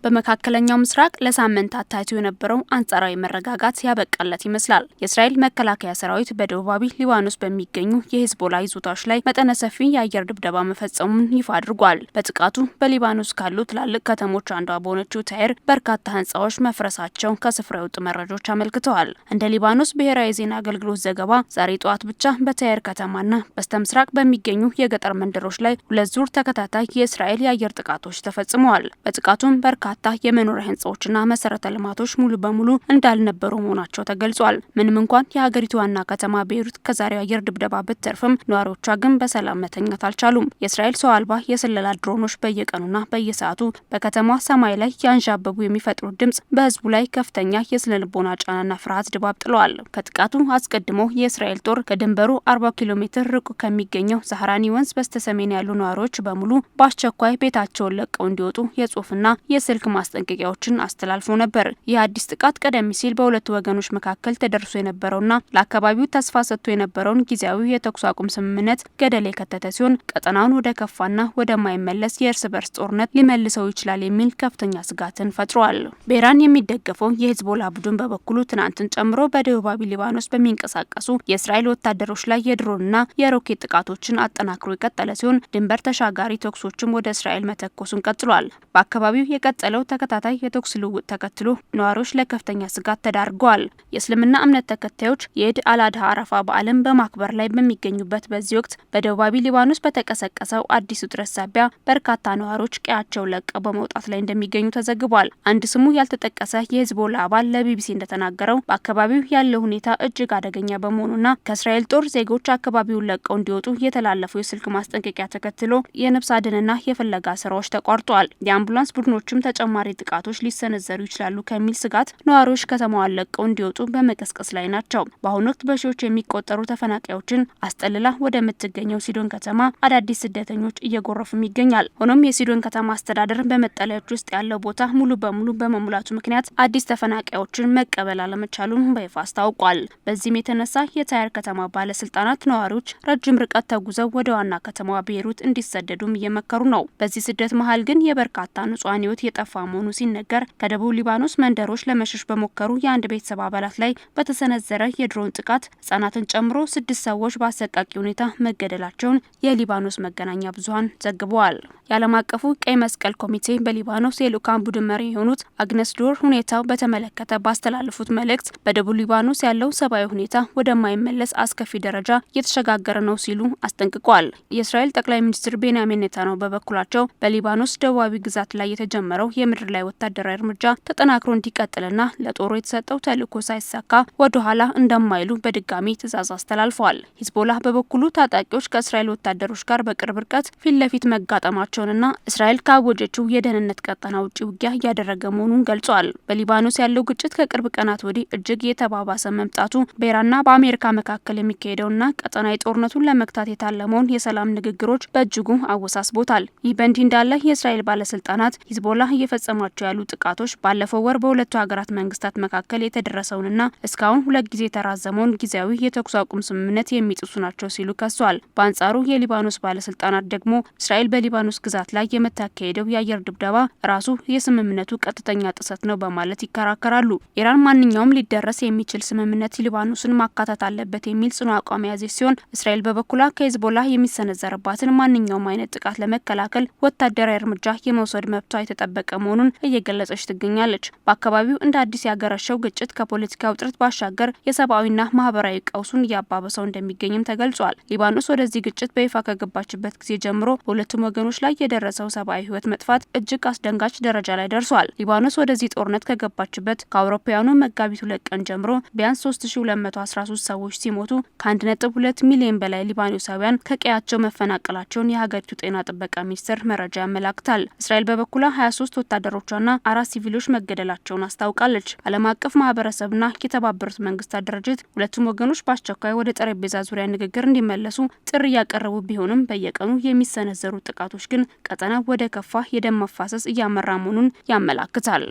በመካከለኛው ምስራቅ ለሳምንታት ታይቶ የነበረው አንጻራዊ መረጋጋት ያበቃለት ይመስላል። የእስራኤል መከላከያ ሰራዊት በደቡባዊ ሊባኖስ በሚገኙ የሂዝቦላ ይዞታዎች ላይ መጠነ ሰፊ የአየር ድብደባ መፈጸሙን ይፋ አድርጓል። በጥቃቱ በሊባኖስ ካሉ ትላልቅ ከተሞች አንዷ በሆነችው ታይር በርካታ ህንጻዎች መፍረሳቸው ከስፍራው የወጡ መረጃዎች አመልክተዋል። እንደ ሊባኖስ ብሔራዊ ዜና አገልግሎት ዘገባ ዛሬ ጠዋት ብቻ በታይር ከተማና በስተምስራቅ በሚገኙ የገጠር መንደሮች ላይ 2 ዙር ተከታታይ የእስራኤል የአየር ጥቃቶች ተፈጽመዋል። በጥቃቱም በርካታ የመኖሪያ ህንጻዎችና መሰረተ ልማቶች ሙሉ በሙሉ እንዳልነበሩ መሆናቸው ተገልጿል። ምንም እንኳን የሀገሪቱ ዋና ከተማ ቤይሩት ከዛሬው አየር ድብደባ ብትተርፍም ነዋሪዎቿ ግን በሰላም መተኛት አልቻሉም። የእስራኤል ሰው አልባ የስለላ ድሮኖች በየቀኑና በየሰዓቱ በከተማ ሰማይ ላይ ያንዣበቡ የሚፈጥሩት ድምጽ በህዝቡ ላይ ከፍተኛ የስነ ልቦና ጫናና ፍርሃት ድባብ ጥለዋል። ከጥቃቱ አስቀድሞ የእስራኤል ጦር ከድንበሩ 40 ኪሎ ሜትር ርቆ ከሚገኘው ዛህራኒ ወንዝ በስተሰሜን ያሉ ነዋሪዎች በሙሉ በአስቸኳይ ቤታቸውን ለቀው እንዲወጡ የጽሁፍና የስልክ ማስጠንቀቂያዎችን አስተላልፎ ነበር። ይህ አዲስ ጥቃት ቀደም ሲል በሁለቱ ወገኖች መካከል ተደርሶ የነበረውና ለአካባቢው ተስፋ ሰጥቶ የነበረውን ጊዜያዊ የተኩስ አቁም ስምምነት ገደል የከተተ ሲሆን ቀጠናውን ወደ ከፋና ወደማይመለስ የእርስ በርስ ጦርነት ሊመልሰው ይችላል የሚል ከፍተኛ ስጋትን ፈጥሯል። በኢራን የሚደገፈው የሂዝቦላ ቡድን በበኩሉ ትናንትን ጨምሮ በደቡባዊ ሊባኖስ በሚንቀሳቀሱ የእስራኤል ወታደሮች ላይ የድሮንና የሮኬት ጥቃቶችን አጠናክሮ የቀጠለ ሲሆን ድንበር ተሻጋሪ ተኩሶችም ወደ እስራኤል መተኮሱን ቀጥሏል። በአካባቢው የቀጠለው ተከታታይ የተኩስ ልውውጥ ተከትሎ ነዋሪዎች ለከፍተኛ ስጋት ተዳርገዋል። የእስልምና እምነት ተከታዮች የኢድ አል-አድሃ አረፋ በዓልን በማክበር ላይ በሚገኙበት በዚህ ወቅት በደቡባዊ ሊባኖስ በተቀሰቀሰው አዲስ ውጥረት ሳቢያ በርካታ ነዋሪዎች ቀያቸው ለቀው በመውጣት ላይ እንደሚገኙ ተዘግቧል። አንድ ስሙ ያልተጠቀሰ የሂዝቦላ አባል ለቢቢሲ እንደተናገረው በአካባቢው ያለው ሁኔታ እጅግ አደገኛ በመሆኑና ከእስራኤል ጦር ዜጎች አካባቢውን ለቀው እንዲወጡ የተላለፈው የስልክ ማስጠንቀቂያ ተከትሎ የነፍስ አድንና የፍለጋ ስራዎች ተቋርጠዋል። የአምቡላንስ ቡድኖችም ተጨማሪ ጥቃቶች ሊሰነዘሩ ይችላሉ ከሚል ስጋት ነዋሪዎች ከተማዋን ለቀው እንዲወጡ በመቀስቀስ ላይ ናቸው። በአሁኑ ወቅት በሺዎች የሚቆጠሩ ተፈናቃዮችን አስጠልላ ወደምትገኘው ሲዶን ከተማ አዳዲስ ስደተኞች እየጎረፉም ይገኛል። ሆኖም የሲዶን ከተማ አስተዳደር በመጠለያዎች ውስጥ ያለው ቦታ ሙሉ በሙሉ በመሙላቱ ምክንያት አዲስ ተፈናቃዮችን መቀበል አለመቻሉን በይፋ አስታውቋል። በዚህም የተነሳ የታይር ከተማ ባለስልጣናት ነዋሪዎች ረጅም ርቀት ተጉዘው ወደ ዋና ከተማዋ ቤይሩት እንዲሰደዱም እየመከሩ ነው። በዚህ ስደት መሀል ግን የበርካታ ንጹሃን ህይወት የጠፋ መሆኑ ሲነገር ከደቡብ ሊባኖስ መንደሮች ለመሸሽ በሞከሩ የአንድ ቤተሰብ አባላት ላይ በተሰነዘረ የድሮን ጥቃት ህጻናትን ጨምሮ 6 ሰዎች በአሰቃቂ ሁኔታ መገደላቸውን የሊባኖስ መገናኛ ብዙኃን ዘግበዋል። የዓለም አቀፉ ቀይ መስቀል ኮሚቴ በሊባኖስ የልኡካን ቡድን መሪ የሆኑት አግነስ ዶር ሁኔታው በተመለከተ ባስተላለፉት መልእክት በደቡብ ሊባኖስ ያለው ሰብአዊ ሁኔታ ወደማይመለስ አስከፊ ደረጃ እየተሸጋገረ ነው ሲሉ አስጠንቅቋል። የእስራኤል ጠቅላይ ሚኒስትር ቤንያሚን ኔታንያሁ በበኩላቸው በሊባኖስ ደቡባዊ ግዛት ላይ የተጀመረው የምድር ላይ ወታደራዊ እርምጃ ተጠናክሮ እንዲቀጥልና ለጦሩ የተሰጠው ተልዕኮ ሳይሳካ ወደ ኋላ እንደማይሉ በድጋሚ ትዕዛዝ አስተላልፈዋል። ሂዝቦላ በበኩሉ ታጣቂዎች ከእስራኤል ወታደሮች ጋር በቅርብ ርቀት ፊት ለፊት መጋጠማቸውንና እስራኤል ካወጀችው የደህንነት ቀጠና ውጪ ውጊያ እያደረገ መሆኑን ገልጿል። በሊባኖስ ያለው ግጭት ከቅርብ ቀናት ወዲህ እጅግ የተባባሰ መምጣቱ በኢራንና በአሜሪካ መካከል የሚካሄደውና ቀጠናዊ ጦርነቱን ለመግታት የታለመውን የሰላም ንግግሮች በእጅጉ አወሳስቦታል። ይህ በእንዲህ እንዳለ የእስራኤል ባለስልጣናት ሂዝቦላ እየፈጸሟቸው ያሉ ጥቃቶች ባለፈው ወር በሁለቱ ሀገራት መንግስታት መካከል የተደረሰውንና እስካሁን 2 ጊዜ የተራዘመውን ጊዜያዊ የተኩስ አቁም ስምምነት የሚጥሱ ናቸው ሲሉ ከሷል። በአንጻሩ የሊባኖስ ባለስልጣናት ደግሞ እስራኤል በሊባኖስ ግዛት ላይ የምታካሄደው የአየር ድብደባ ራሱ የስምምነቱ ቀጥተኛ ጥሰት ነው በማለት ይከራከራሉ። ኢራን ማንኛውም ሊደረስ የሚችል ስምምነት ሊባኖስን ማካተት አለበት የሚል ጽኑ አቋም የያዘች ሲሆን እስራኤል በበኩሏ ከሂዝቦላ የሚሰነዘርባትን ማንኛውም አይነት ጥቃት ለመከላከል ወታደራዊ እርምጃ የመውሰድ መብቷ የተጠበቀ መሆኑን እየገለጸች ትገኛለች። በአካባቢው እንደ አዲስ ያገረሸው ግጭት ከፖለቲካ ውጥረት ባሻገር የሰብአዊና ማህበራዊ ቀውሱን እያባበሰው እንደሚገኝም ተገልጿል። ሊባኖስ ወደዚህ ግጭት በይፋ ከገባችበት ጊዜ ጀምሮ በሁለቱም ወገኖች ላይ የደረሰው ሰብአዊ ህይወት መጥፋት እጅግ አስደንጋጭ ደረጃ ላይ ደርሷል። ሊባኖስ ወደዚህ ጦርነት ከገባችበት ከአውሮፓውያኑ መጋቢት 2 ቀን ጀምሮ ቢያንስ 3213 ሰዎች ሲሞቱ ከ1.2 ሚሊዮን በላይ ሊባኖሳውያን ከቀያቸው መፈናቀላቸውን የሀገሪቱ ጤና ጥበቃ ሚኒስቴር መረጃ ያመላክታል። እስራኤል በበኩሏ 23 ወታደሮቿና 4 ሲቪሎች መገደላቸውን አስታውቃለች። ዓለም አቀፍ ማህበረሰብና የተባበሩት መንግስታት ድርጅት ሁለቱም ወገኖች በአስቸኳይ ወደ ጠረጴዛ ዙሪያ ንግግር እንዲመለሱ ጥሪ ያቀረቡ ቢሆንም በየቀኑ የሚሰነዘሩ ጥቃቶች ግን ቀጠና ወደ ከፋ የደም መፋሰስ እያመራ መሆኑን ያመላክታል።